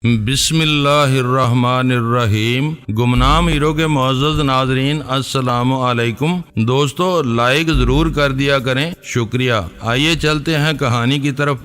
بسم اللہ الرحمن الرحیم۔ گمنام ہیرو کے معزز ناظرین السلام علیکم۔ دوستو لائک ضرور کر دیا کریں، شکریہ۔ آئیے چلتے ہیں کہانی کی طرف۔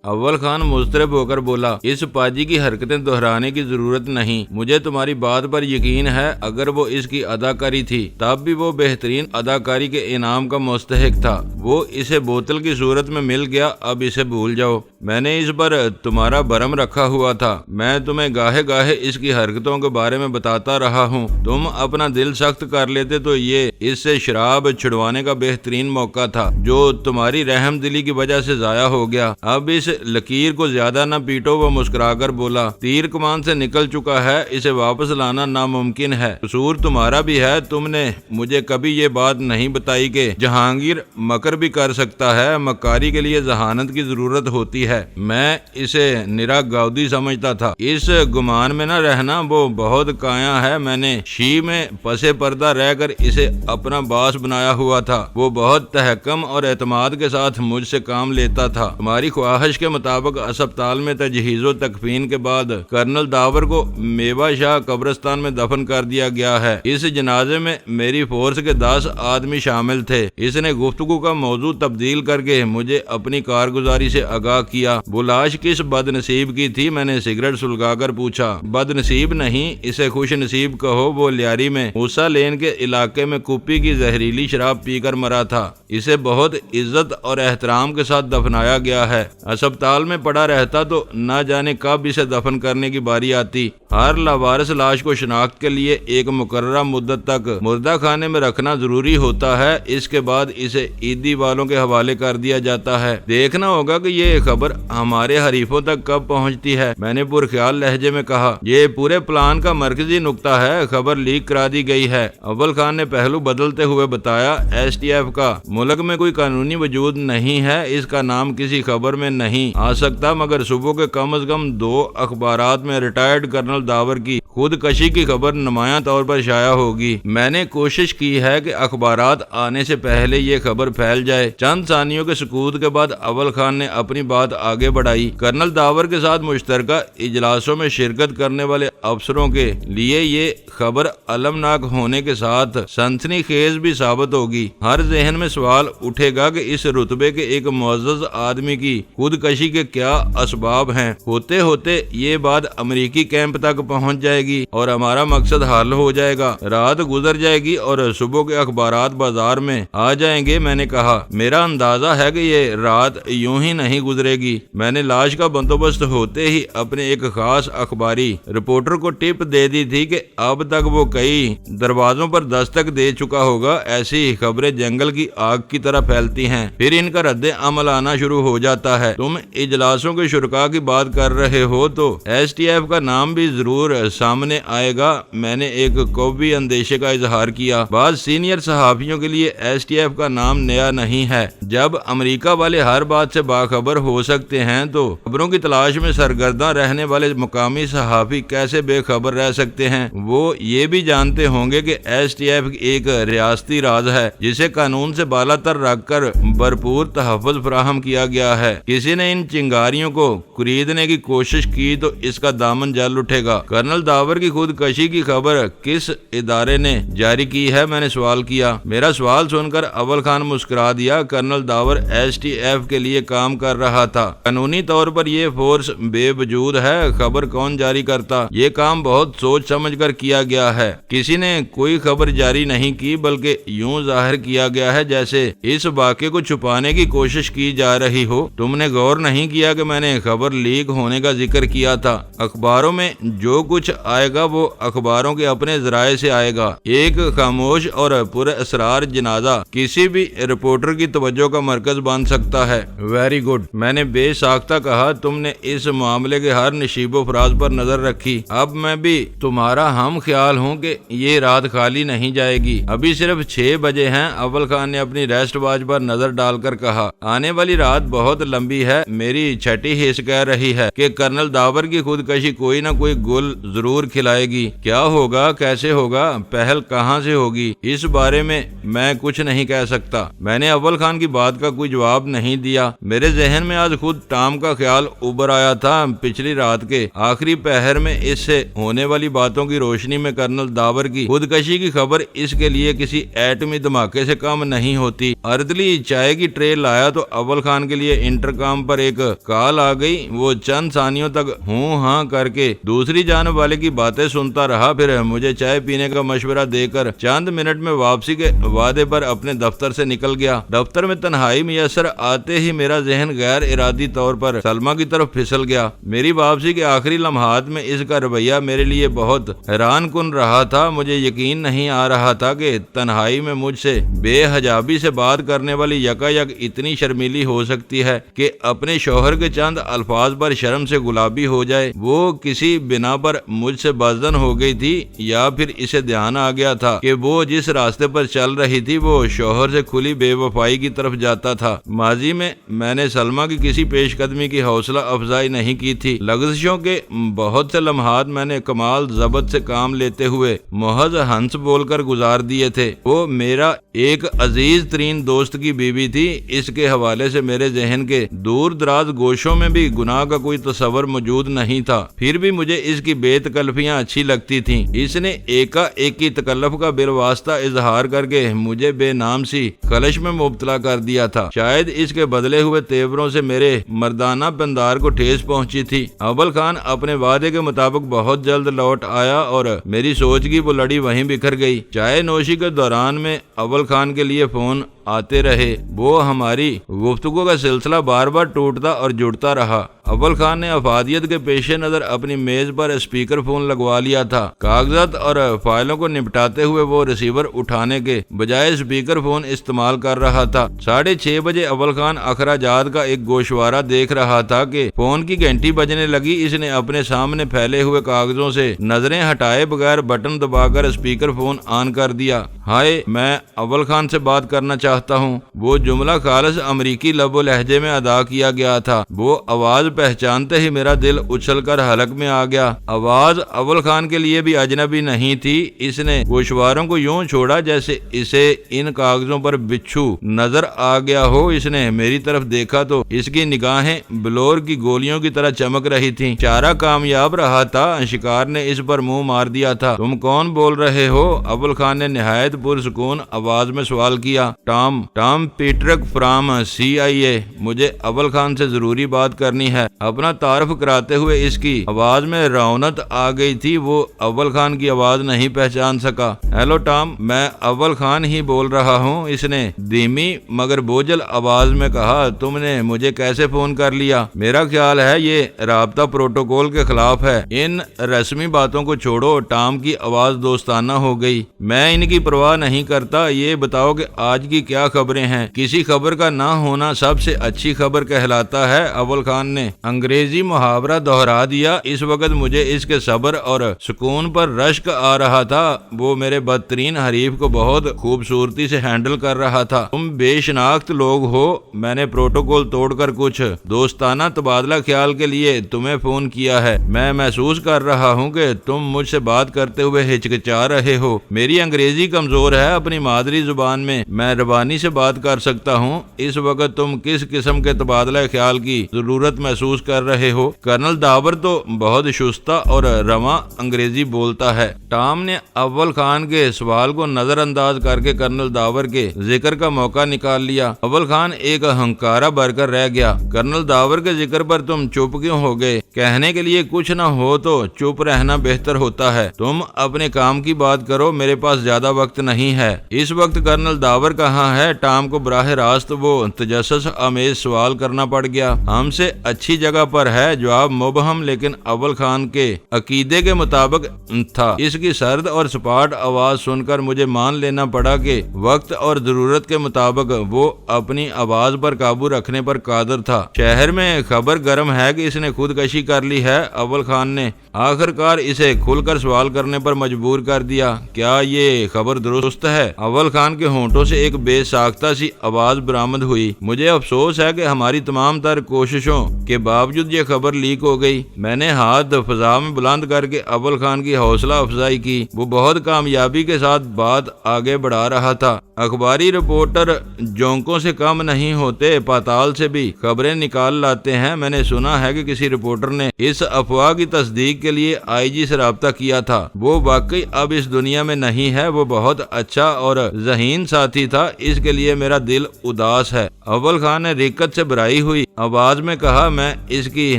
اول خان مضطرب ہو کر بولا، اس پاجی کی حرکتیں دہرانے کی ضرورت نہیں، مجھے تمہاری بات پر یقین ہے۔ اگر وہ اس کی اداکاری تھی تب بھی وہ بہترین اداکاری کے انعام کا مستحق تھا۔ وہ اسے بوتل کی صورت میں مل گیا، اب اسے بھول جاؤ۔ میں نے اس پر تمہارا برم رکھا ہوا تھا، میں تمہیں گاہے گاہے اس کی حرکتوں کے بارے میں بتاتا رہا ہوں۔ تم اپنا دل سخت کر لیتے تو یہ اس سے شراب چھڑوانے کا بہترین موقع تھا، جو تمہاری رحم دلی کی وجہ سے ضائع ہو گیا۔ اب اس لکیر کو زیادہ نہ پیٹو۔ وہ مسکرا کر بولا، تیر کمان سے نکل چکا ہے، اسے واپس لانا ناممکن ہے۔ قصور تمہارا بھی ہے، تم نے مجھے کبھی یہ بات نہیں بتائی کہ جہانگیر مکر بھی کر سکتا ہے، مکاری کے لیے ذہانت کی ضرورت ہوتی ہے۔ میں اسے نرا گاؤدی سمجھتا تھا۔ اس گمان میں نہ رہنا، وہ بہت کایا ہے۔ میں نے شی میں پسے پردہ رہ کر اسے اپنا باس بنایا ہوا تھا۔ وہ بہت تحکم اور اعتماد کے ساتھ مجھ سے کام لیتا تھا۔ تمہاری خواہش کے مطابق اسپتال میں تجہیز و تکفین کے بعد کرنل داور کو میوا شاہ قبرستان میں دفن کر دیا گیا ہے۔ اس جنازے میں میری فورس کے 10 آدمی شامل تھے۔ اس نے گفتگو کا موضوع تبدیل کر کے مجھے اپنی کارگزاری سے آگاہ کیا۔ وہ لاش کس بد نصیب کی تھی؟ میں نے سگریٹ سلگا کر پوچھا۔ بد نصیب نہیں، اسے خوش نصیب کہو۔ وہ لیاری میں موسیٰ لین کے علاقے میں کپی کی زہریلی شراب پی کر مرا تھا۔ اسے بہت عزت اور احترام کے ساتھ دفنایا گیا ہے۔ اسپتال میں پڑا رہتا تو نہ جانے کب اسے دفن کرنے کی باری آتی۔ ہر لاوارث لاش کو شناخت کے لیے ایک مقررہ مدت تک مردہ خانے میں رکھنا ضروری ہوتا ہے۔ اس کے بعد اسے عیدی والوں کے حوالے کر دیا جاتا ہے۔ دیکھنا ہوگا کہ یہ خبر ہمارے حریفوں تک کب پہنچتی ہے، میں نے پرخیال لہجے میں کہا۔ یہ پورے پلان کا مرکزی نقطہ ہے، خبر لیک کرا دی گئی ہے۔ اول خان نے پہلو بدلتے ہوئے بتایا، ایس ٹی ایف کا ملک میں کوئی قانونی وجود نہیں ہے، اس کا نام کسی خبر میں نہیں آ سکتا، مگر صبح کے کم از کم 2 اخبارات میں ریٹائرڈ کرنل داور کی خودکشی کی خبر نمایاں طور پر شائع ہوگی۔ میں نے کوشش کی ہے کہ اخبارات آنے سے پہلے یہ خبر پھیل جائے۔ چند ثانیوں کے سکوت کے بعد اول خان نے اپنی بات آگے بڑھائی۔ کرنل داور کے ساتھ مشترکہ اجلاسوں میں شرکت کرنے والے افسروں کے لیے یہ خبر المناک ہونے کے ساتھ سنسنی خیز بھی ثابت ہوگی۔ ہر ذہن میں سوال اٹھے گا کہ اس رتبے کے ایک معزز آدمی کی خودکشی کے کیا اسباب ہیں۔ ہوتے ہوتے یہ بات امریکی کیمپ تک پہنچ جائے گی اور ہمارا مقصد حل ہو جائے گا۔ رات گزر جائے گی اور صبح کے اخبارات بازار میں آ جائیں گے۔ میں نے کہا، میرا اندازہ ہے کہ یہ رات یوں ہی نہیں گزرے گی۔ میں نے لاش کا بندوبست ہوتے ہی اپنے ایک خاص اخباری رپورٹر کو ٹپ دے دی تھی کہ اب تک وہ کئی دروازوں پر دستک دے چکا ہوگا۔ ایسی خبریں جنگل کی آگ کی طرح پھیلتی ہیں، پھر ان کا رد عمل آنا شروع ہو جاتا ہے۔ تم اجلاسوں کے شرکاء کی بات کر رہے ہو تو ایس ٹی ایف کا نام بھی ضرور سامنے آئے گا۔ میں نے ایک قوی اندیشے کا اظہار کیا۔ بعض سینئر صحافیوں کے لیے ایس ٹی ایف کا نام نیا نہیں ہے۔ جب امریکہ والے ہر بات سے باخبر ہو سکتے ہیں تو خبروں کی تلاش میں سرگرداں رہنے والے مقامی صحافی کیسے بے خبر رہ سکتے ہیں؟ وہ یہ بھی جانتے ہوں گے کہ ایس ٹی ایف ایک ریاستی راز ہے جسے قانون سے بالا تر رکھ کر بھرپور تحفظ فراہم کیا گیا ہے۔ کسی نے ان چنگاریوں کو خریدنے کی کوشش کی تو اس کا دامن جل اٹھے گا۔ کرنل داور کی خودکشی کی خبر کس ادارے نے جاری کی ہے؟ میں نے سوال کیا۔ میرا سوال سن کر اول خان مسکرا دیا۔ کرنل داور ایس ٹی ایف کے لیے کام کر رہا تھا۔ قانونی طور پر یہ فورس بے وجود ہے، خبر کون جاری کرتا؟ یہ کام بہت سوچ سمجھ کر کیا گیا ہے۔ کسی نے کوئی خبر جاری نہیں کی، بلکہ یوں ظاہر کیا گیا ہے جیسے اس واقعے کو چھپانے کی کوشش کی جا رہی ہو۔ تم نے غور نہیں کیا کہ میں نے خبر لیک ہونے کا ذکر کیا تھا۔ اخباروں میں جو کچھ آئے گا وہ اخباروں کے اپنے ذرائع سے آئے گا۔ ایک خاموش اور پر اسرار جنازہ کسی بھی رپورٹر کی توجہ کا مرکز بن سکتا ہے۔ ویری گڈ، میں نے بے ساختہ کہا۔ تم نے اس معاملے کے ہر نشیب و فراز پر نظر رکھی۔ اب میں بھی تمہارا ہم خیال ہوں کہ یہ رات خالی نہیں جائے گی۔ ابھی صرف 6 بجے ہیں۔ اول خان نے اپنی ریسٹ واچ پر نظر ڈال کر کہا، آنے والی رات بہت لمبی ہے۔ میری چھٹی حص کہہ رہی ہے کہ کرنل داور کی خودکشی کوئی نہ کوئی گل ضرور تندور کھلائے گی؟ کیا ہوگا، کیسے ہوگا، پہل کہاں سے ہوگی، اس بارے میں کچھ نہیں کہہ سکتا۔ میں نے اول خان کی بات کا کوئی جواب نہیں دیا۔ میرے ذہن میں آج خود ٹام کا خیال ابھر آیا تھا۔ پچھلی رات کے آخری پہر میں اس سے ہونے والی باتوں کی روشنی میں کرنل داور کی خودکشی کی خبر اس کے لیے کسی ایٹمی دھماکے سے کم نہیں ہوتی۔ اردلی چائے کی ٹرے لایا تو اول خان کے لیے انٹرکام پر ایک کال آ گئی۔ وہ چند ثانیوں تک ہوں ہاں کر کے دوسری جانب والے کی باتیں سنتا رہا، پھر مجھے چائے پینے کا مشورہ دے کر چند منٹ میں واپسی کے وعدے پر اپنے دفتر سے نکل گیا۔ دفتر میں تنہائی میسر آتے ہی میرا ذہن غیر ارادی طور پر سلمہ کی طرف پھسل گیا۔ میری واپسی کے آخری لمحات میں اس کا رویہ میرے لیے بہت حیران کن رہا تھا۔ مجھے یقین نہیں آ رہا تھا کہ تنہائی میں مجھ سے بے حجابی سے بات کرنے والی یکا یک اتنی شرمیلی ہو سکتی ہے کہ اپنے شوہر کے چند الفاظ پر شرم سے گلابی ہو جائے۔ وہ کسی بنا پر مجھ سے بازدن ہو گئی تھی یا پھر اسے دھیان آ گیا تھا کہ وہ جس راستے پر چل رہی تھی وہ شوہر سے کھلی بے وفائی کی طرف جاتا تھا۔ ماضی میں نے سلمہ کی کسی پیش قدمی کی حوصلہ افزائی نہیں کی تھی۔ لغزشوں کے بہت سے لمحات میں نے کمال ضبط سے کام لیتے ہوئے محض ہنس بول کر گزار دیے تھے۔ وہ میرا ایک عزیز ترین دوست کی بیوی تھی۔ اس کے حوالے سے میرے ذہن کے دور دراز گوشوں میں بھی گناہ کا کوئی تصور موجود نہیں تھا، پھر بھی مجھے اس کی بے تکلفیاں اچھی لگتی تھیں۔ اس نے ایک کی تکلف کا بالواسطہ اظہار کر کے مجھے بے نام سی خلش میں مبتلا کر دیا تھا۔ شاید اس کے بدلے ہوئے تیوروں سے میرے مردانہ پندار کو ٹھیس پہنچی تھی۔ اول خان اپنے وعدے کے مطابق بہت جلد لوٹ آیا اور میری سوچ کی وہ لڑی وہیں بکھر گئی۔ چائے نوشی کے دوران میں اول خان کے لیے فون آتے رہے۔ وہ ہماری گفتگو کا سلسلہ بار بار ٹوٹتا اور جڑتا رہا۔ اول خان نے افادیت کے پیش نظر اپنی میز پر اسپیکر فون لگوا لیا تھا۔ کاغذات اور فائلوں کو نپٹاتے ہوئے وہ ریسیور اٹھانے کے بجائے اسپیکر فون استعمال کر رہا تھا۔ 6:30 بجے اول خان اخراجات کا ایک گوشوارہ دیکھ رہا تھا کہ فون کی گھنٹی بجنے لگی۔ اس نے اپنے سامنے پھیلے ہوئے کاغذوں سے نظریں ہٹائے بغیر بٹن دبا کر اسپیکر فون آن کر دیا۔ ہائے، میں اول خان سے بات کرنا چاہتا ہوں۔ وہ جملہ خالص امریکی لب و لہجے میں ادا کیا گیا تھا۔ وہ آواز پہچانتے ہی میرا دل اچھل کر حلق میں آ گیا۔ آواز اول خان کے لیے بھی اجنبی نہیں تھی۔ اس نے گوشواروں کو یوں چھوڑا جیسے اسے ان کاغذوں پر بچھو نظر آ گیا ہو۔ اس نے میری طرف دیکھا تو اس کی نگاہیں بلور کی گولیوں کی طرح چمک رہی تھیں۔ چارہ کامیاب رہا تھا۔ شکار نے اس پر منہ مار دیا تھا۔ تم کون بول رہے ہو؟ اول خان نے نہایت پرسکون آواز میں سوال کیا۔ Tom Patrick from CIA۔ مجھے اول خان سے ضروری بات کرنی ہے۔ اپنا تعارف کراتے ہوئے اس کی آواز میں رونت آ گئی تھی۔ وہ اول خان کی آواز نہیں پہچان سکا۔ ہیلو ٹام، میں اول خان ہی بول رہا ہوں، اس نے دھیمی مگر بوجھل آواز میں کہا۔ تم نے مجھے کیسے فون کر لیا؟ میرا خیال ہے یہ رابطہ پروٹوکول کے خلاف ہے۔ ان رسمی باتوں کو چھوڑو۔ ٹام کی آواز دوستانہ ہو گئی۔ میں ان کی پرواہ نہیں کرتا۔ یہ بتاؤ کہ آج کی کیا خبریں ہیں؟ کسی خبر کا نہ ہونا سب سے اچھی خبر کہلاتا ہے، اول خان نے انگریزی محاورہ دہرا دیا۔ اس وقت مجھے اس کے صبر اور سکون پر رشک آ رہا تھا۔ وہ میرے بدترین حریف کو بہت خوبصورتی سے ہینڈل کر رہا تھا۔ تم بے شناخت لوگ ہو۔ میں نے پروٹوکول توڑ کر کچھ دوستانہ تبادلہ خیال کے لیے تمہیں فون کیا ہے۔ میں محسوس کر رہا ہوں کہ تم مجھ سے بات کرتے ہوئے ہچکچا رہے ہو۔ میری انگریزی کمزور ہے۔ اپنی مادری زبان میں مہربانی سے بات کر سکتا ہوں۔ اس وقت تم کس قسم کے تبادلہ خیال کی ضرورت محسوس کر رہے ہو؟ کرنل داور تو بہت شستہ اور رواں انگریزی بولتا ہے۔ ٹام نے اول خان کے سوال کو نظر انداز کر کے کرنل داور کے ذکر کا موقع نکال لیا۔ اول خان ایک ہنکارا بھر کر رہ گیا۔ کرنل داور کے ذکر پر تم چپ کیوں ہو گئے؟ کہنے کے لیے کچھ نہ ہو تو چپ رہنا بہتر ہوتا ہے۔ تم اپنے کام کی بات کرو، میرے پاس زیادہ وقت نہیں ہے۔ اس وقت کرنل داور کہاں ہے؟ ٹام کو براہ راست وہ تجسس آمیز سوال کرنا پڑ گیا۔ ہم سے اچھی جگہ پر ہے۔ جواب مبہم لیکن اول خان کے عقیدے کے مطابق تھا۔ اس کی سرد اور سپاٹ آواز سن کر مجھے مان لینا پڑا کہ وقت اور ضرورت کے مطابق وہ اپنی آواز پر قابو رکھنے پر قادر تھا۔ شہر میں خبر گرم ہے کہ اس نے خودکشی کر لی ہے۔ اول خان نے آخر کار اسے کھل کر سوال کرنے پر مجبور کر دیا۔ کیا یہ خبر درست ہے؟ اول خان کے ہونٹوں سے ایک بے بے ساختہ سی آواز برآمد ہوئی۔ مجھے افسوس ہے کہ ہماری تمام تر کوششوں کے باوجود یہ خبر لیک ہو گئی۔ میں نے ہاتھ فضا میں بلند کر کے اول خان کی حوصلہ افزائی کی۔ وہ بہت کامیابی کے ساتھ بات آگے بڑھا رہا تھا۔ اخباری رپورٹر جونکوں سے کم نہیں ہوتے، پاتال سے بھی خبریں نکال لاتے ہیں۔ میں نے سنا ہے کہ کسی رپورٹر نے اس افواہ کی تصدیق کے لیے آئی جی سے رابطہ کیا تھا۔ وہ واقعی اب اس دنیا میں نہیں ہے۔ وہ بہت اچھا اور ذہین ساتھی تھا، اس کے لیے میرا دل اداس ہے۔ اول خان نے رکت سے بھرائی ہوئی آواز میں کہا، میں اس کی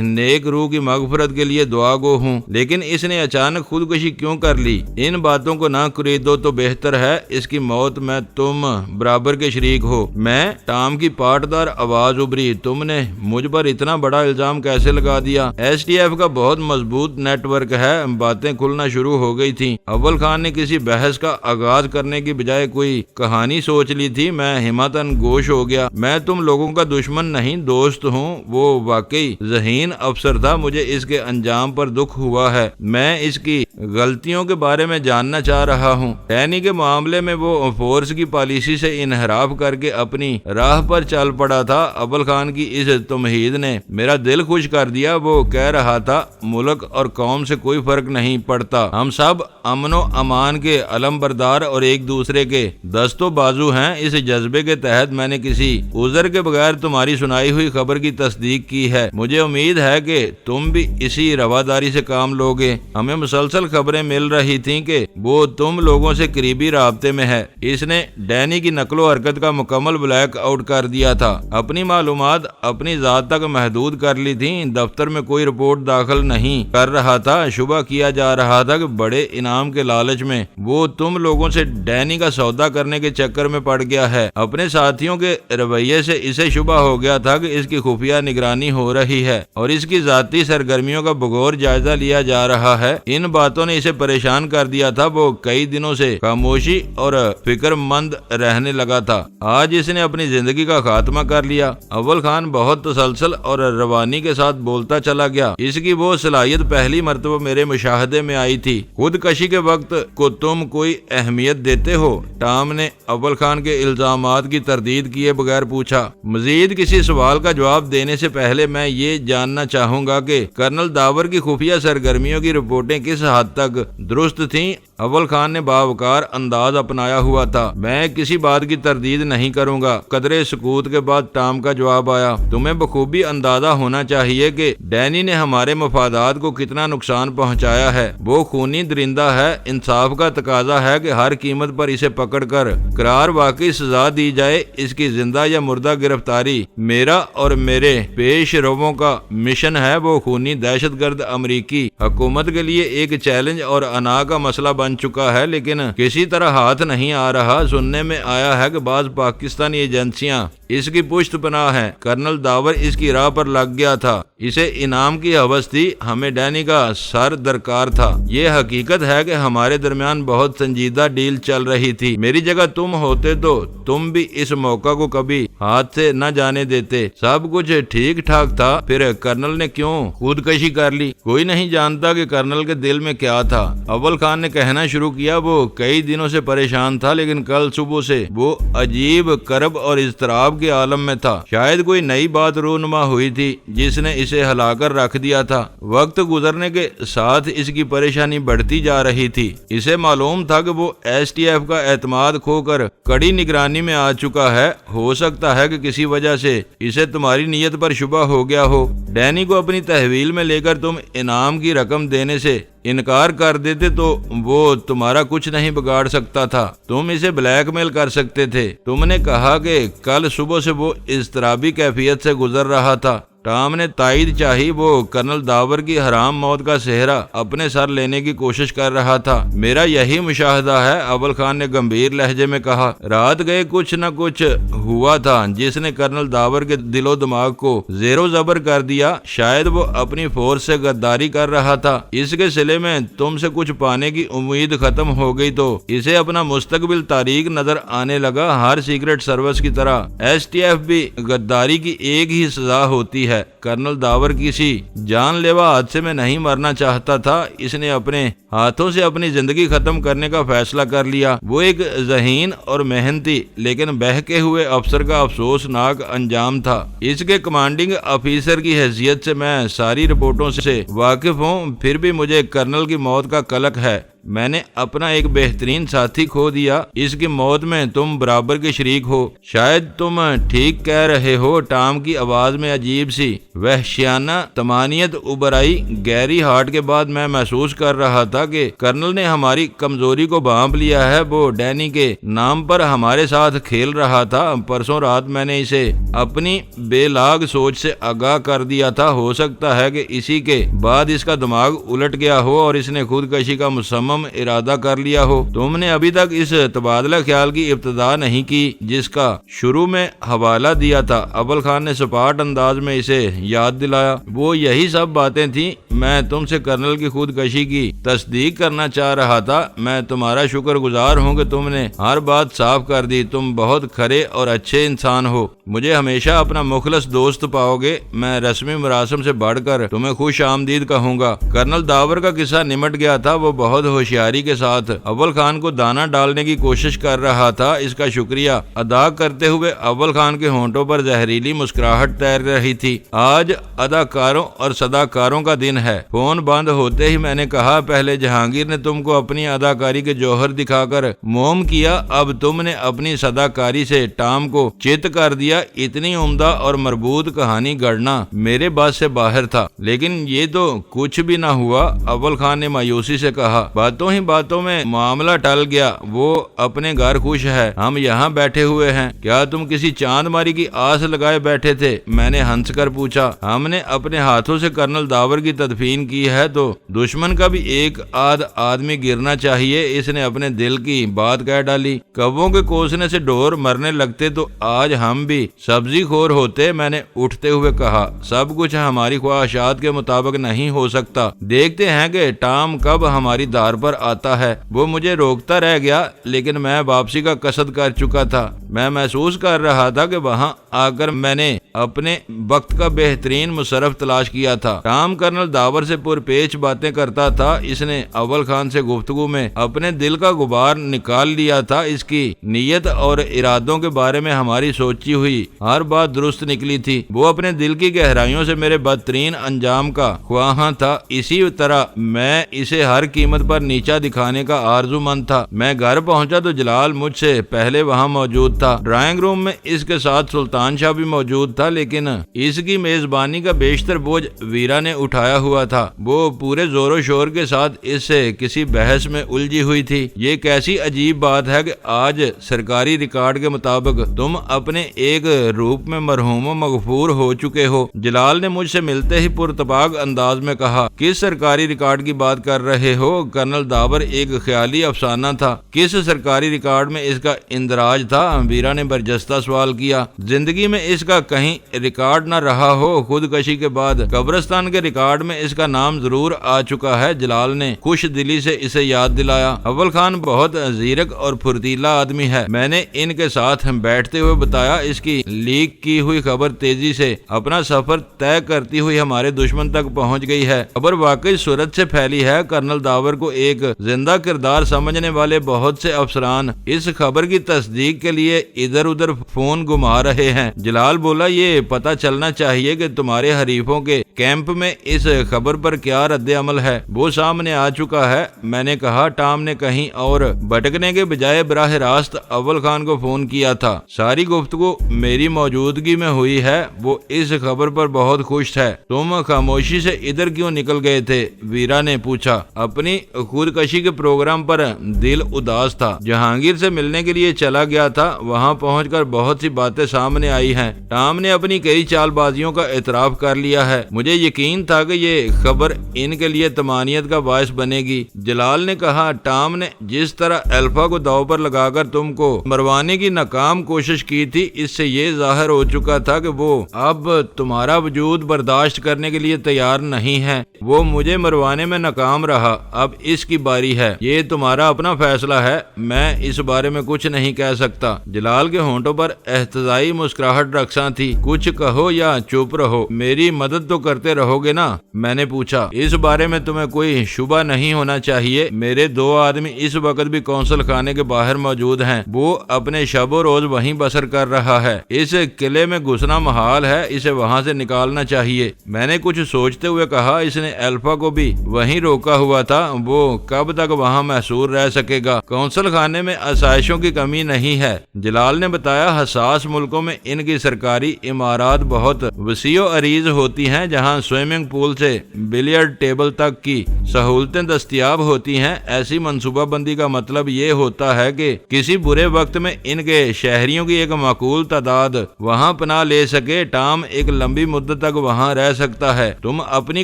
نیک روح کی مغفرت کے لیے دعا گو ہوں، لیکن اس نے اچانک خودکشی کیوں کر لی؟ ان باتوں کو نہ خریدو تو بہتر ہے، اس کی موت میں تم برابر کے شریک ہو۔ میں ٹام کی پاٹدار آواز ابھری، تم نے مجھ پر اتنا بڑا الزام کیسے لگا دیا؟ ایس ٹی ایف کا بہت مضبوط نیٹ ورک ہے۔ باتیں کھلنا شروع ہو گئی تھیں۔ اول خان نے کسی بحث کا آغاز کرنے کی بجائے کوئی کہانی سوچ لی تھی۔ میں ہمتاً گوش ہو گیا۔ میں تم لوگوں کا دشمن نہیں، دوست ہوں۔ وہ واقعی ذہین افسر تھا، مجھے اس کے انجام پر دکھ ہوا ہے۔ میں اس کی غلطیوں کے بارے میں جاننا چاہ رہا ہوں۔ ڈینی کے معاملے میں وہ فورس کی پالیسی سے انحراف کر کے اپنی راہ پر چل پڑا تھا۔ اول خان کی اس تمہید نے میرا دل خوش کر دیا۔ وہ کہہ رہا تھا، ملک اور قوم سے کوئی فرق نہیں پڑتا، ہم سب امن و امان کے علم بردار اور ایک دوسرے کے دست و بازو ہیں۔ اس جذبے کے تحت میں نے کسی عذر کے بغیر تمہاری سنائی ہوئی خبر کی تصدیق کی ہے۔ مجھے امید ہے کہ تم بھی اسی رواداری سے کام لوگے۔ ہمیں مسلسل خبریں مل رہی تھیں کہ وہ تم لوگوں سے قریبی رابطے میں ہے۔ اس نے ڈینی کی نقل و حرکت کا مکمل بلیک آؤٹ کر دیا تھا، اپنی معلومات اپنی ذات تک محدود کر لی تھیں۔ دفتر میں کوئی رپورٹ داخل نہیں کر رہا تھا۔ شبہ کیا جا رہا تھا کہ بڑے انعام کے لالچ میں وہ تم لوگوں سے ڈینی کا سودا کرنے کے چکر میں پڑ گیا ہے۔ اپنے ساتھیوں کے رویے سے اسے شبہ ہو گیا تھا کہ اس کی خفیہ نگرانی ہو رہی ہے اور اس کی ذاتی سرگرمیوں کا بغور جائزہ لیا جا رہا ہے۔ ان باتوں نے اسے پریشان کر دیا تھا۔ وہ کئی دنوں سے خاموشی اور فکر مند رہنے لگا تھا۔ آج اس نے اپنی زندگی کا خاتمہ کر لیا۔ اول خان بہت تسلسل اور روانی کے ساتھ بولتا چلا گیا۔ اس کی وہ صلاحیت پہلی مرتبہ میرے مشاہدے میں آئی تھی۔ خودکشی کے وقت کو تم کوئی اہمیت دیتے ہو؟ ٹام نے اول خان کے الزامات کی تردید کیے بغیر پوچھا۔ مزید کسی سوال کا جواب دینے سے پہلے میں یہ جاننا چاہوں گا کہ کرنل داور کی خفیہ سرگرمیوں کی رپورٹیں کس حد تک درست تھیں؟ اول خان نے باوقار انداز اپنایا ہوا تھا۔ میں کسی بات کی تردید نہیں کروں گا۔ قدرے سکوت کے بعد ٹام کا جواب آیا، تمہیں بخوبی اندازہ ہونا چاہیے کہ ڈینی نے ہمارے مفادات کو کتنا نقصان پہنچایا ہے۔ وہ خونی درندہ ہے۔ انصاف کا تقاضا ہے کہ ہر قیمت پر اسے پکڑ کر قرار واقعی سزا دی جائے۔ اس کی زندہ یا مردہ گرفتاری میرا اور میرے پیش رووں کا مشن ہے۔ وہ خونی دہشت گرد امریکی حکومت کے لیے ایک چیلنج اور انا کا مسئلہ بن چکا ہے، لیکن کسی طرح ہاتھ نہیں آ رہا۔ سننے میں آیا ہے کہ بعض پاکستانی ایجنسیاں اس کی پشت پناہ ہیں۔ کرنل داور اس کی راہ پر لگ گیا تھا۔ اسے انعام کی ہوس تھی۔ ہمیں ڈینی کا سر درکار تھا۔ یہ حقیقت ہے کہ ہمارے درمیان بہت سنجیدہ ڈیل چل رہی تھی۔ میری جگہ تم ہوتے تو تم بھی اس موقع کو کبھی ہاتھ سے نہ جانے دیتے۔ سب کچھ ٹھیک ٹھاک تھا، پھر کرنل نے کیوں خودکشی کر لی؟ کوئی نہیں جانتا کہ کرنل کے دل میں کیا تھا۔ اول خان نے کہنا شروع کیا، وہ کئی دنوں سے پریشان تھا، لیکن کل صبح سے وہ عجیب کرب اور اضطراب کے عالم میں تھا۔ شاید کوئی نئی بات رونما ہوئی تھی جس نے اسے ہلا کر رکھ دیا تھا۔ وقت گزرنے کے ساتھ اس کی پریشانی بڑھتی جا رہی تھی۔ اسے معلوم تھا کہ وہ ایس ٹی ایف کا اعتماد کھو کر کڑی نگرانی میں آ چکا ہے۔ ہو سکتا ہے کہ کسی وجہ سے اسے تمہاری نیت پر شبہ ہو گیا ہو۔ ڈینی کو اپنی تحویل میں لے کر تم انعام کی رقم دینے سے انکار کر دیتے تو وہ تمہارا کچھ نہیں بگاڑ سکتا تھا۔ تم اسے بلیک میل کر سکتے تھے۔ تم نے کہا کہ کل صبح سے وہ اضطرابی کیفیت سے گزر رہا تھا۔ ٹام نے تائید چاہی۔ وہ کرنل داور کی حرام موت کا صحرا اپنے سر لینے کی کوشش کر رہا تھا۔ میرا یہی مشاہدہ ہے، اول خان نے گمبھیر لہجے میں کہا۔ رات گئے کچھ نہ کچھ ہوا تھا جس نے کرنل داور کے دل و دماغ کو زیر و زبر کر دیا۔ شاید وہ اپنی فورس سے غداری کر رہا تھا۔ اس کے صلے میں تم سے کچھ پانے کی امید ختم ہو گئی تو اسے اپنا مستقبل تاریک نظر آنے لگا۔ ہر سیکرٹ سروس کی طرح ایس ٹی ایف بھی غداری کی ایک ہی سزا ہوتی ہے۔ ہے۔ کرنل داور کسی جان لیوا حادثے میں نہیں مرنا چاہتا تھا، اس نے اپنے ہاتھوں سے اپنی زندگی ختم کرنے کا فیصلہ کر لیا۔ وہ ایک ذہین اور محنتی لیکن بہکے ہوئے افسر کا افسوسناک انجام تھا۔ اس کے کمانڈنگ آفیسر کی حیثیت سے میں ساری رپورٹوں سے واقف ہوں، پھر بھی مجھے کرنل کی موت کا قلق ہے۔ میں نے اپنا ایک بہترین ساتھی کھو دیا، اس کی موت میں تم برابر کے شریک ہو۔ شاید تم ٹھیک کہہ رہے ہو، ٹام کی آواز میں عجیب سی وحشیانہ طمانینت ابھر آئی۔ گیری ہارٹ کے بعد میں محسوس کر رہا تھا کہ کرنل نے ہماری کمزوری کو بھانپ لیا ہے۔ وہ ڈینی کے نام پر ہمارے ساتھ کھیل رہا تھا۔ پرسوں رات میں نے اسے اپنی بے لاگ سوچ سے آگاہ کر دیا تھا۔ ہو سکتا ہے کہ اسی کے بعد اس کا دماغ الٹ گیا ہو اور اس نے خودکشی کا مصمم ارادہ کر لیا ہو۔ تم نے ابھی تک اس تبادلہ خیال کی ابتدا نہیں کی جس کا شروع میں حوالہ دیا تھا۔ اول خان نے سپاٹ انداز میں اسے یاد دلایا۔ وہ یہی سب باتیں تھیں۔ میں تم سے کرنل کی خودکشی کی تصدیق کرنا چاہ رہا تھا۔ میں تمہارا شکر گزار ہوں کہ تم نے ہر بات صاف کر دی۔ تم بہت کھرے اور اچھے انسان ہو، مجھے ہمیشہ اپنا مخلص دوست پاؤ گے۔ میں رسمی مراسم سے بڑھ کر تمہیں خوش آمدید کہوں گا۔ کرنل داور کا قصہ نمٹ گیا تھا۔ وہ بہت ہوشیاری کے ساتھ اول خان کو دانہ ڈالنے کی کوشش کر رہا تھا۔ اس کا شکریہ ادا کرتے ہوئے اول خان کے ہونٹوں پر زہریلی مسکراہٹ تیر رہی تھی۔ آج اداکاروں اور صداکاروں کا دن ہے۔ فون بند ہوتے ہی میں نے کہا، پہلے جہانگیر نے تم کو اپنی اداکاری کے جوہر دکھا کر موم کیا، اب تم نے اپنی صداکاری سے ٹام کو چت کر دیا۔ اتنی عمدہ اور مربوط کہانی گڑنا میرے بس سے باہر تھا، لیکن یہ تو کچھ بھی نہ ہوا۔ اول خان نے مایوسی سے کہا، باتوں ہی باتوں میں معاملہ ٹل گیا۔ وہ اپنے گھر خوش ہے، ہم یہاں بیٹھے ہوئے ہیں۔ کیا تم کسی چاند ماری کی آس لگائے بیٹھے تھے؟ میں نے ہنس کر پوچھا۔ ہم نے اپنے ہاتھوں سے کرنل داور کی تدفین کی ہے تو دشمن کا بھی ایک آدھ آدمی گرنا چاہیے۔ اس نے اپنے دل کی بات کہہ ڈالی۔ کبوں کے کوسنے سے ڈور مرنے لگتے تو آج ہم بھی سبزی خور ہوتے، میں نے اٹھتے ہوئے کہا۔ سب کچھ ہماری خواہشات کے مطابق نہیں ہو سکتا۔ دیکھتے ہیں کہ ٹام کب ہماری دار پر آتا ہے۔ وہ مجھے روکتا رہ گیا، لیکن میں واپسی کا قصد کر چکا تھا۔ میں محسوس کر رہا تھا کہ وہاں آ کر میں نے اپنے وقت کا بہترین مصرف تلاش کیا تھا۔ ٹام کرنل داور سے پرپیچ باتیں کرتا تھا۔ اس نے اول خان سے گفتگو میں اپنے دل کا غبار نکال لیا تھا۔ اس کی نیت اور ارادوں کے بارے میں ہماری سوچی ہوئی ہر بات درست نکلی تھی۔ وہ اپنے دل کی گہرائیوں سے میرے بدترین انجام کا خواہاں تھا۔ اسی طرح میں اسے ہر قیمت پر نیچا دکھانے کا آرزو مند تھا۔ میں گھر پہنچا تو جلال مجھ سے پہلے وہاں موجود تھا۔ ڈرائنگ روم میں اس کے ساتھ سلطان شاہ بھی موجود تھا، لیکن اس کی میزبانی کا بیشتر بوجھ ویرا نے اٹھایا ہوا تھا۔ وہ پورے زور و شور کے ساتھ اس سے کسی بحث میں الجھی ہوئی تھی۔ یہ کیسی عجیب بات ہے کہ آج سرکاری ریکارڈ کے مطابق تم اپنے ایک روپ میں مرحوم و مغفور ہو چکے ہو۔ جلال نے مجھ سے ملتے ہی پرتپاک انداز میں کہا، کس سرکاری ریکارڈ کی بات کر رہے ہو؟ کرنل داور ایک خیالی افسانہ تھا، کس سرکاری ریکارڈ میں اس کا اندراج تھا؟ ویرا نے برجستہ سوال کیا۔ زندگی میں اس کا کہیں ریکارڈ نہ رہا ہو، خودکشی کے بعد قبرستان کے ریکارڈ میں اس کا نام ضرور آ چکا ہے، جلال نے خوش دلی سے اسے یاد دلایا۔ اول خان بہت زیرک اور پھرتیلا آدمی ہے، میں نے ان کے ساتھ بیٹھتے ہوئے بتایا۔ اس کی لیک کی ہوئی خبر تیزی سے اپنا سفر طے کرتی ہوئی ہمارے دشمن تک پہنچ گئی ہے۔ خبر واقعی صورت سے پھیلی ہے۔ کرنل داور کو ایک زندہ کردار سمجھنے والے بہت سے افسران اس خبر کی تصدیق کے لیے ادھر ادھر فون گھما رہے ہیں۔ جلال بولا، یہ پتہ چلنا چاہیے کہ تمہارے حریفوں کے کیمپ میں اس خبر پر کیا رد عمل ہے۔ وہ سامنے آ چکا ہے، میں نے کہا۔ ٹام نے کہیں اور بھٹکنے کے بجائے براہ راست اول خان کو فون کیا تھا۔ ساری گفتگو میری موجودگی میں ہوئی ہے۔ وہ اس خبر پر بہت خوش ہے۔ تم خاموشی سے ادھر کیوں نکل گئے تھے؟ ویرا نے پوچھا۔ اپنی خودکشی کے پروگرام پر دل اداس تھا۔ جہانگیر سے ملنے کے لیے چلا گیا تھا۔ وہاں پہنچ کر بہت سی باتیں سامنے آئی ہیں۔ ٹام نے اپنی کئی چال بازیوں کا اعتراف کر لیا ہے۔ مجھے یقین تھا کہ یہ خبر ان کے لیے طمانینت کا باعث بنے گی۔ جلال نے کہا، ٹام نے جس طرح الفا کو داؤ پر لگا کر تم کو مروانے کی ناکام کوشش کی تھی، اس سے یہ ظاہر ہو چکا تھا کہ وہ اب تمہارا وجود برداشت کرنے کے لیے تیار نہیں ہے۔ وہ مجھے مروانے میں ناکام رہا، اب اس کی باری ہے۔ یہ تمہارا اپنا فیصلہ ہے، میں اس بارے میں کچھ نہیں کہہ سکتا۔ جلال کے ہونٹوں پر احتجاجی مسکراہٹ رقصاں تھی۔ کچھ کہو یا چپ رہو، میری مدد تو کرتے رہو گے نا؟ میں نے پوچھا۔ اس بارے میں تمہیں کوئی شبہ نہیں ہونا چاہیے، میرے 2 آدمی اس وقت بھی قونصل خانے کے باہر موجود ہیں۔ وہ اپنے شب و روز وہیں بسر کر رہا ہے۔ اس قلعے میں گھسنا محال ہے، اسے وہاں سے نکالنا چاہیے۔ میں نے کچھ سوچتے ہوئے کہا، اس نے الفا کو بھی وہیں روکا ہوا تھا، وہ کب تک وہاں محصور رہ سکے گا؟ قونصل خانے میں آسائشوں کی کمی نہیں ہے، جلال نے بتایا۔ حساس ملکوں میں ان کی سرکاری عمارات بہت وسیع و عریض ہوتی ہیں، جہاں سوئمنگ پول سے بلیئرڈ ٹیبل تک کی سہولتیں دستیاب ہوتی ہیں۔ ایسی منصوبہ بندی کا مطلب یہ ہوتا ہے کہ کسی برے وقت میں ان کے شہریوں کی ایک معقول تعداد وہاں پناہ لے سکے۔ ٹام ایک لمبی مدت تک وہاں رہ سکتا ہے۔ تم اپنی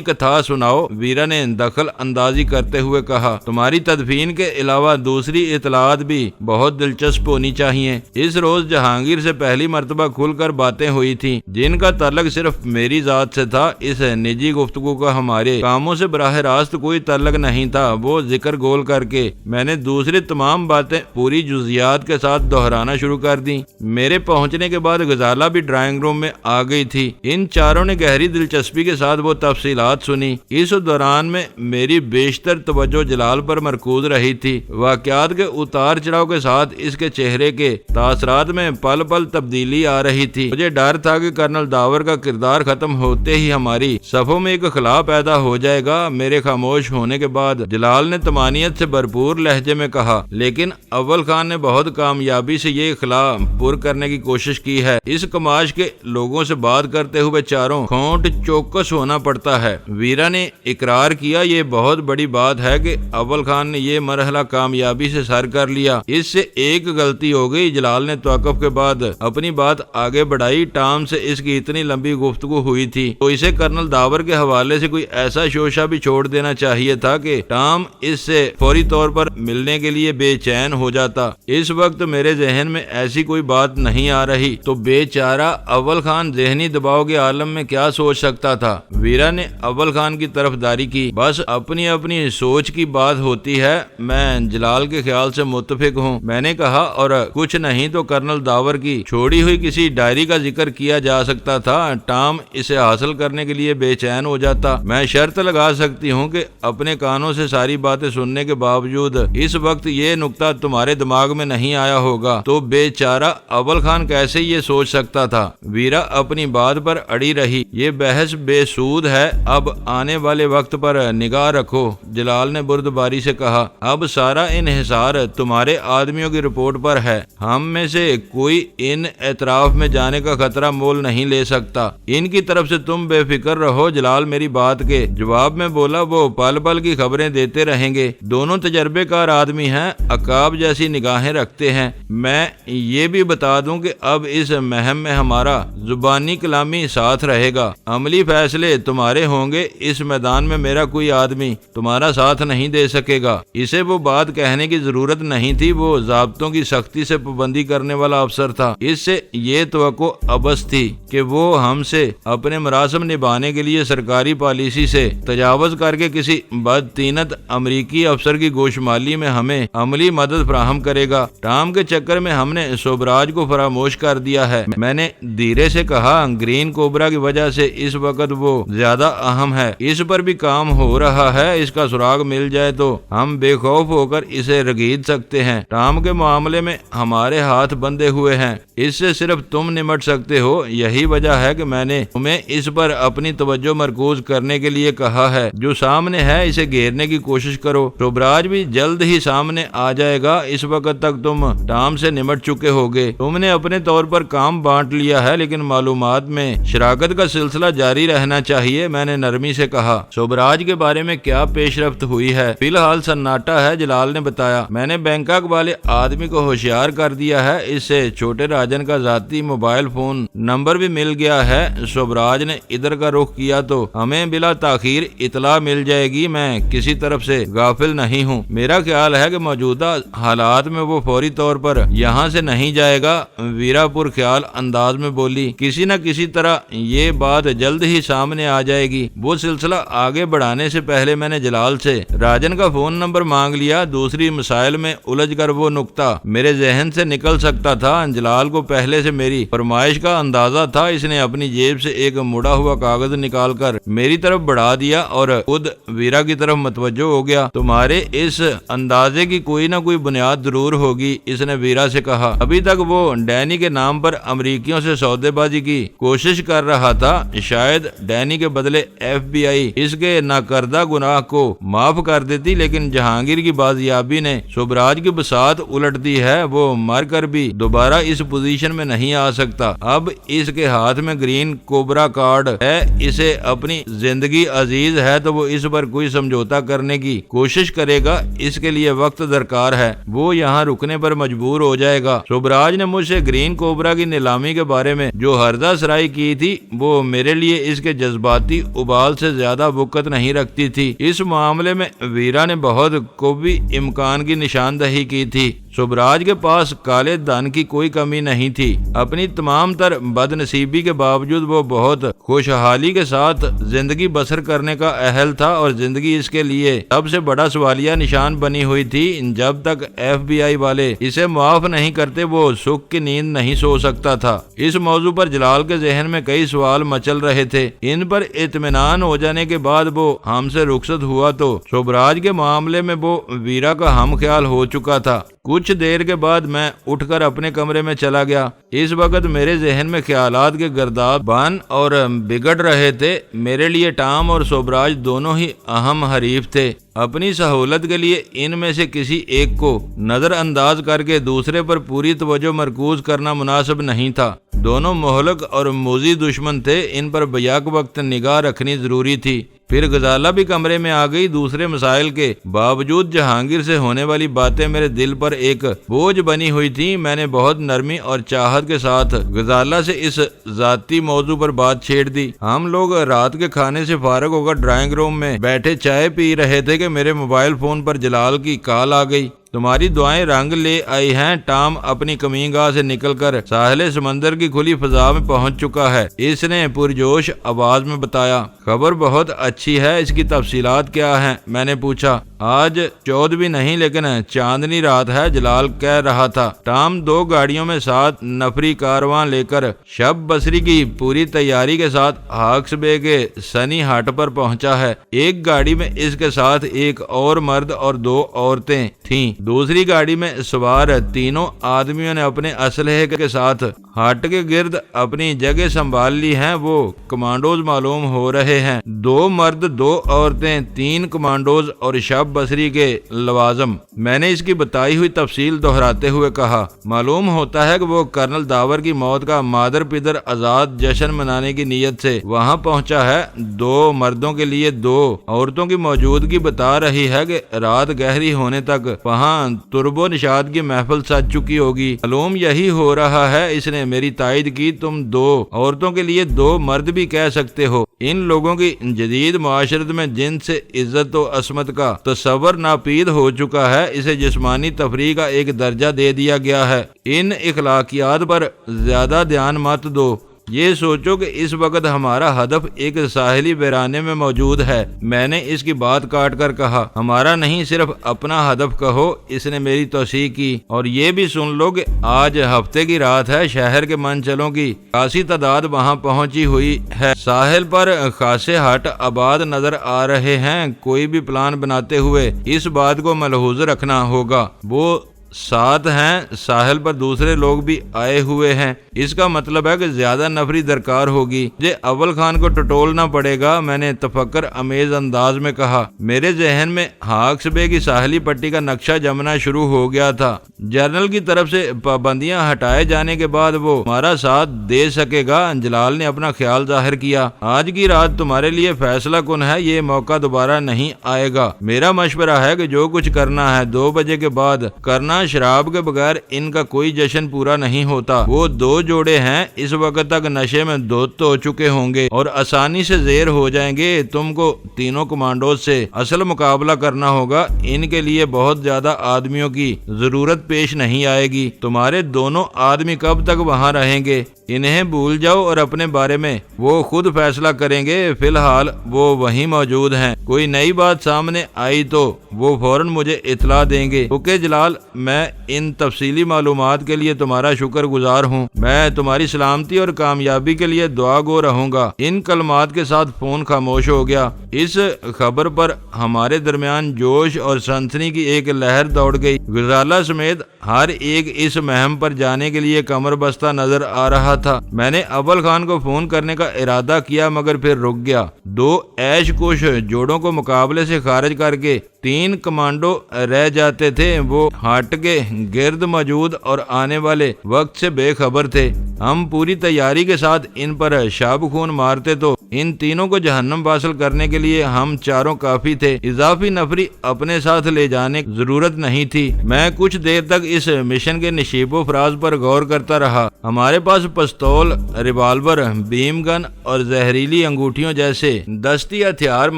کتھا سناؤ، ویرا نے دخل اندازی کرتے ہوئے کہا۔ تمہاری تدفین کے علاوہ دوسری اطلاعات بھی بہت دلچسپ ہونی چاہیے۔ اس روز جہانگیر سے پہلی مرتبہ کھل کر باتیں ہوئی تھیں، جن کا تعلق صرف میری ذات سے تھا۔ اس نجی گفتگو کا ہمارے کاموں سے براہ راست کوئی تعلق نہیں تھا۔ وہ ذکر گول کر کے میں نے دوسری تمام باتیں پوری جزیات کے ساتھ دہرانا شروع کر دی۔ میرے پہنچنے کے بعد غزالہ بھی ڈرائنگ روم میں آ گئی تھی۔ ان چاروں نے گہری دلچسپی کے ساتھ وہ تفصیلات سنی۔ اس دوران میں میری بیشتر توجہ جلال پر مرکوز رہی تھی۔ واقعات کے اتار چڑھاؤ کے ساتھ اس کے چہرے کے تاثرات میں پل پل تبدیلی آ رہی تھی۔ مجھے ڈر تھا کہ کرنل داور کا کردار ختم ہوتے ہی ہماری صفوں میں ایک خلا پیدا ہو جائے گا۔ میرے خاموش ہونے کے بعد جلال نے طمانینت سے بھرپور لہجے میں کہا، لیکن اول خان نے بہت کامیابی سے یہ خلا پر کرنے کی کوشش کی ہے۔ اس کماش کے لوگوں سے بات کرتے ہوئے چاروں کھونٹ چوکس ہونا پڑتا ہے۔ ویرا نے اقرار کیا، یہ بہت بڑی بات ہے کہ اول خان نے یہ مرحلہ کامیابی سے سر کر لیا۔ اس سے ایک غلطی ہو گئی۔ جلال نے توقف کے بعد اپنی بات آگے بڑھائی۔ ٹام سے اس کی اتنی لمبی گفتگو ہوئی تھی تو اسے کرنل داور کے حوالے سے کوئی ایسا شوشہ بھی چھوڑ دینا چاہیے تھا کہ ٹام اس سے فوری طور پر ملنے کے لیے بے چین ہو جاتا۔ اس وقت میرے ذہن میں ایسی کوئی بات نہیں آ رہی تو بے چارہ اول خان ذہنی دباؤ کے عالم میں کیا سوچ سکتا تھا؟ ویرا نے اول خان کی طرفداری کی۔ بس اپنی اپنی سوچ کی بات ہوتی ہے، میں جلال کے خیال سے متفق ہوں، میں نے کہا، اور کچھ نہیں تو کرنل داور کی چھوڑی ہوئی کسی ڈائری کا ذکر کیا جا سکتا تھا۔ ٹام اسے حاصل کرنے کے لیے بے چین ہو جاتا۔ میں شرط لگا سکتی ہوں کہ اپنے کانوں سے ساری باتیں سننے کے باوجود اس وقت یہ نکتہ تمہارے دماغ میں نہیں آیا ہوگا، تو بے چارہ اول خان کیسے یہ سوچ سکتا تھا؟ ویرا اپنی بات پر اڑی رہی۔ یہ بحث بے سود ہے، اب آنے والے وقت پر نگاہ رکھو، جلال نے بردباری سے کہا۔ اب سارا انحصار تمہارے آدمیوں کی رپورٹ پر ہے۔ ہم میں سے کوئی ان اطراف میں جانے کا خطرہ مول نہیں لے سکتا۔ ان کی طرف سے تم بے فکر رہو۔ جلال میری بات کے جواب میں بولا، وہ پل پل کی خبریں دیتے رہیں گے۔ دونوں تجربے کار آدمی ہیں، عقاب جیسی نگاہیں رکھتے ہیں۔ میں یہ بھی بتا دوں کہ اب اس مہم میں ہمارا زبانی کلامی ساتھ رہے گا، عملی فیصلے تمہارے ہوں گے۔ اس میدان میں میرا کوئی آدمی تمہارا ساتھ نہیں دے سکے گا۔ اسے وہ بات کہنے کی ضرورت نہیں تھی، وہ ضابطوں کی سختی سے پابندی کرنے والا افسر تھا۔ اس سے یہ توقع ابس تھی کہ وہ ہم سے اپنے مراسم نبھانے کے لیے سرکاری پالیسی سے تجاوز کر کے کسی بدطینت امریکی افسر کی گوشمالی میں ہمیں عملی مدد فراہم کرے گا۔ ٹام کے چکر میں ہم نے سوبراج کو فراموش کر دیا ہے، میں نے دھیرے سے کہا۔ گرین کوبرا کی وجہ سے اس وقت وہ زیادہ اہم ہے، اس پر بھی کام ہو رہا ہے۔ اس کا سراغ مل جائے تو ہم بے خوف ہو کر اسے رگید سکتے ہیں۔ ٹام کے معاملے میں ہمارے ہاتھ بندھے ہوئے ہیں، اس سے صرف تم نمٹ سکتے ہو۔ یہی وجہ ہے کہ میں نے تمہیں اس پر اپنی توجہ مرکوز کرنے کے لیے کہا ہے۔ جو سامنے ہے اسے گھیرنے کی کوشش کرو۔ سوبراج بھی جلد ہی سامنے آ جائے گا۔ اس وقت تک تم ٹام سے نمٹ چکے ہوگے۔ تم نے اپنے طور پر کام بانٹ لیا ہے، لیکن معلومات میں شراکت کا سلسلہ جاری رہنا چاہیے، میں نے نرمی سے کہا۔ سوبراج کے بارے میں کیا پیش رفت ہوئی ہے؟ فی الحال سناٹا ہے، جلال نے بتایا۔ میں نے بینکاک والے آدمی کو ہوشیار کر دیا ہے، اس سے چھوٹے راجن کا ذاتی موبائل فون نمبر بھی مل گیا ہے۔ سوبراج نے ادھر کا رخ کیا تو ہمیں بلا تاخیر اطلاع مل جائے گی۔ میں کسی طرف سے غافل نہیں ہوں۔ میرا خیال ہے کہ موجودہ حالات میں وہ فوری طور پر یہاں سے نہیں جائے گا، ویرا پر خیال انداز میں بولی۔ کسی نہ کسی طرح یہ بات جلد ہی سامنے آ جائے گی۔ وہ سلسلہ آگے بڑھانے سے پہلے میں نے جلال سے راجن کا فون نمبر مانگ لیا۔ دوسری مسائل میں الجھ کر وہ نقطہ میرے ذہن سے نکل نکل سکتا تھا۔ جلال کو پہلے سے میری فرمائش کا اندازہ تھا، اس نے اپنی جیب سے ایک مڑا ہوا کاغذ نکال کر میری طرف بڑھا دیا اور خود ویرا کی طرف متوجہ ہو گیا۔ تمہارے اس اندازے کی کوئی نہ کوئی بنیاد ضرور ہوگی، اس نے ویرا سے کہا۔ ابھی تک وہ ڈینی کے نام پر امریکیوں سے سودے بازی کی کوشش کر رہا تھا، شاید ڈینی کے بدلے FBI اس کے ناکردہ گناہ کو معاف کر دیتی، لیکن جہانگیر کی بازیابی نے شبراج کی بساط الٹ دی ہے۔ وہ مر کر بھی دوبارہ اس پوزیشن میں نہیں آ سکتا۔ اب اس کے ہاتھ میں گرین کوبرا کارڈ ہے، اسے اپنی زندگی عزیز ہے تو وہ اس پر کوئی سمجھوتا کرنے کی کوشش کرے گا، اس کے لیے وقت درکار ہے۔ وہ یہاں رکنے پر مجبور ہو جائے گا۔ شبراج نے مجھ سے گرین کوبرا کی نیلامی کے بارے میں جو ہردہ سرائی کی تھی وہ میرے لیے اس کے جذباتی ابال سے زیادہ وقت نہیں رکھتی تھی۔ اس معاملے میں ویرا نے بہت قوی امکان کی نشاندہی کی تھی۔ شبراج کے پاس کالے دھن کی کوئی کمی نہیں تھی۔ اپنی تمام تر بد نصیبی کے باوجود وہ بہت خوشحالی کے ساتھ زندگی بسر کرنے کا اہل تھا، اور زندگی اس کے لیے سب سے بڑا سوالیہ نشان بنی ہوئی تھی۔ جب تک FBI والے اسے معاف نہیں کرتے وہ سکھ کی نیند نہیں سو سکتا تھا۔ اس موضوع پر جلال کے ذہن میں کئی سوال مچل رہے تھے۔ ان پر اطمینان ہو جانے کے بعد وہ ہم سے رخصت ہوا تو شبراج کے معاملے میں وہ ویرا کا ہم خیال ہو چکا تھا۔ کچھ دیر کے بعد میں اٹھ کر اپنے کمرے میں چلا گیا۔ اس وقت میرے ذہن میں خیالات کے گرداب بن اور بگڑ رہے تھے۔ میرے لیے ٹام اور شبراج دونوں ہی اہم حریف تھے۔ اپنی سہولت کے لیے ان میں سے کسی ایک کو نظر انداز کر کے دوسرے پر پوری توجہ مرکوز کرنا مناسب نہیں تھا۔ دونوں مہلک اور موذی دشمن تھے، ان پر بیک وقت نگاہ رکھنی ضروری تھی۔ پھر غزالہ بھی کمرے میں آ گئی۔ دوسرے مسائل کے باوجود جہانگیر سے ہونے والی باتیں میرے دل پر ایک بوجھ بنی ہوئی تھی۔ میں نے بہت نرمی اور چاہت کے ساتھ غزالہ سے اس ذاتی موضوع پر بات چھیڑ دی۔ ہم لوگ رات کے کھانے سے فارغ ہو کر ڈرائنگ روم میں بیٹھے چائے پی رہے تھے کہ میرے موبائل فون پر جلال کی کال آ گئی۔ تمہاری دعائیں رنگ لے آئی ہیں، ٹام اپنی کمین گاہ سے نکل کر ساحل سمندر کی کھلی فضا میں پہنچ چکا ہے، اس نے پرجوش آواز میں بتایا۔ خبر بہت اچھی ہے، اس کی تفصیلات کیا ہیں؟ میں نے پوچھا۔ آج 14 بھی نہیں لیکن چاندنی رات ہے، جلال کہہ رہا تھا۔ ٹام 2 گاڑیوں میں 7 نفری کارواں لے کر شب بصری کی پوری تیاری کے ساتھ ہاکس بے کے سنی ہٹ پر پہنچا ہے۔ ایک گاڑی میں اس کے ساتھ ایک اور مرد اور 2 عورتیں تھیں۔ دوسری گاڑی میں سوار تینوں آدمیوں نے اپنے اسلحے کے ساتھ ہٹ کے گرد اپنی جگہ سنبھال لی ہیں۔ وہ کمانڈوز معلوم ہو رہے ہیں، 2 مرد 2 عورتیں، 3 کمانڈوز اور شب بصری کے لوازم۔ میں نے اس کی بتائی ہوئی تفصیل دہراتے ہوئے کہا۔ معلوم ہوتا ہے کہ وہ کرنل داور کی موت کا مادر پدر آزاد جشن منانے کی نیت سے وہاں پہنچا ہے۔ 2 مردوں کے لیے 2 عورتوں کی موجودگی بتا رہی ہے کہ رات گہری ہونے تک وہاں تربو نشاد کی محفل سج چکی ہوگی۔ معلوم یہی ہو رہا ہے، اس نے میری تائید کی۔ تم 2 عورتوں کے لیے 2 مرد بھی کہہ سکتے ہو۔ ان لوگوں کی جدید معاشرت میں جن سے عزت و عصمت کا تصور ناپید ہو چکا ہے، اسے جسمانی تفریح کا ایک درجہ دے دیا گیا ہے۔ ان اخلاقیات پر زیادہ دھیان مت دو۔ یہ سوچو کہ اس وقت ہمارا ہدف ایک ساحلی ویرانے میں موجود ہے۔ میں نے اس کی بات کاٹ کر کہا۔ ہمارا نہیں، صرف اپنا ہدف کہو، اس نے میری توثیق کی۔ اور یہ بھی سن لو کہ آج ہفتے کی رات ہے، شہر کے منچلوں کی خاصی تعداد وہاں پہنچی ہوئی ہے۔ ساحل پر خاصے ہٹ آباد نظر آ رہے ہیں۔ کوئی بھی پلان بناتے ہوئے اس بات کو ملحوظ رکھنا ہوگا، وہ ساتھ ہیں، ساحل پر دوسرے لوگ بھی آئے ہوئے ہیں۔ اس کا مطلب ہے کہ زیادہ نفری درکار ہوگی۔ مجھے اول خان کو ٹٹولنا پڑے گا، میں نے تفکر امیز انداز میں کہا۔ میرے ذہن میں ہاکس بے کی ساحلی پٹی کا نقشہ جمنا شروع ہو گیا تھا۔ جنرل کی طرف سے پابندیاں ہٹائے جانے کے بعد وہ ہمارا ساتھ دے سکے گا۔ جلال نے اپنا خیال ظاہر کیا۔ آج کی رات تمہارے لیے فیصلہ کن ہے، یہ موقع دوبارہ نہیں آئے گا۔ میرا مشورہ ہے کہ جو کچھ کرنا ہے 2 بجے کے بعد کرنا۔ شراب کے بغیر ان کا کوئی جشن پورا نہیں ہوتا۔ وہ 2 جوڑے ہیں، اس وقت تک نشے میں دھت ہو چکے ہوں گے اور آسانی سے زیر ہو جائیں گے۔ تم کو تینوں کمانڈوز سے اصل مقابلہ کرنا ہوگا۔ ان کے لیے بہت زیادہ آدمیوں کی ضرورت پیش نہیں آئے گی۔ تمہارے دونوں آدمی کب تک وہاں رہیں گے؟ انہیں بھول جاؤ اور اپنے بارے میں وہ خود فیصلہ کریں گے، فی الحال وہ وہیں موجود ہیں، کوئی نئی بات سامنے آئی تو وہ فوراً مجھے اطلاع دیں گے۔ اوکے جلال، میں ان تفصیلی معلومات کے لیے تمہارا شکر گزار ہوں، میں تمہاری سلامتی اور کامیابی کے لیے دعا گو رہوں گا۔ ان کلمات کے ساتھ فون خاموش ہو گیا۔ اس خبر پر ہمارے درمیان جوش اور سنسنی کی ایک لہر دوڑ گئی۔ غزالہ سمیت ہر ایک اس مہم پر جانے کے لیے کمر بستہ نظر آ رہا تھا۔ میں نے اول خان کو فون کرنے کا ارادہ کیا مگر پھر رک گیا۔ دو عیش کش جوڑوں کو مقابلے سے خارج کر کے 3 کمانڈو رہ جاتے تھے۔ وہ ہٹ کے گرد موجود اور آنے والے وقت سے بے خبر تھے۔ ہم پوری تیاری کے ساتھ ان پر شاب خون مارتے تو ان تینوں کو جہنم حاصل کرنے کے لیے ہم چاروں کافی تھے، اضافی نفری اپنے ساتھ لے جانے کی ضرورت نہیں تھی۔ میں کچھ دیر تک اس مشن کے نشیب و فراز پر غور کرتا رہا۔ ہمارے پاس پستول، ریوالور، بیم گن اور زہریلی انگوٹھیوں جیسے دستی ہتھیار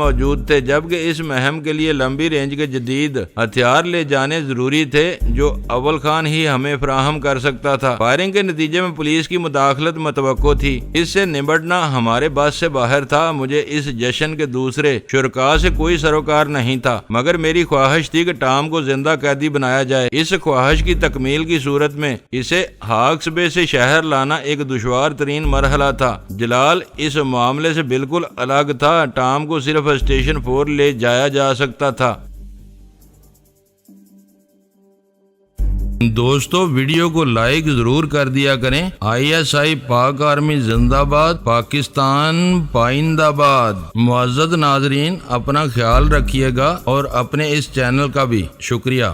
موجود تھے، جبکہ اس مہم کے لیے لمبی رینج کے جدید ہتھیار لے جانے ضروری تھے جو اول خان ہی ہمیں فراہم کر سکتا تھا۔ فائرنگ کے نتیجے میں پولیس کی مداخلت متوقع تھی، اس سے نمٹنا ہمارے بس سے باہر تھا۔ مجھے اس جشن کے دوسرے شرکاء سے کوئی سروکار نہیں تھا، مگر میری خواہش تھی کہ ٹام کو زندہ قیدی بنایا جائے۔ اس خواہش کی تکمیل کی صورت میں اسے ہاکس بے سے شہر لانا ایک دشوار ترین مرحلہ تھا۔ جلال اس معاملے سے بالکل الگ تھا، ٹام کو صرف اسٹیشن 4 لے جایا جا سکتا تھا۔ دوستو ویڈیو کو لائک ضرور کر دیا کریں۔ ISI پاک آرمی زندہ باد، پاکستان پائندہ باد۔ معزز ناظرین، اپنا خیال رکھیے گا اور اپنے اس چینل کا بھی شکریہ۔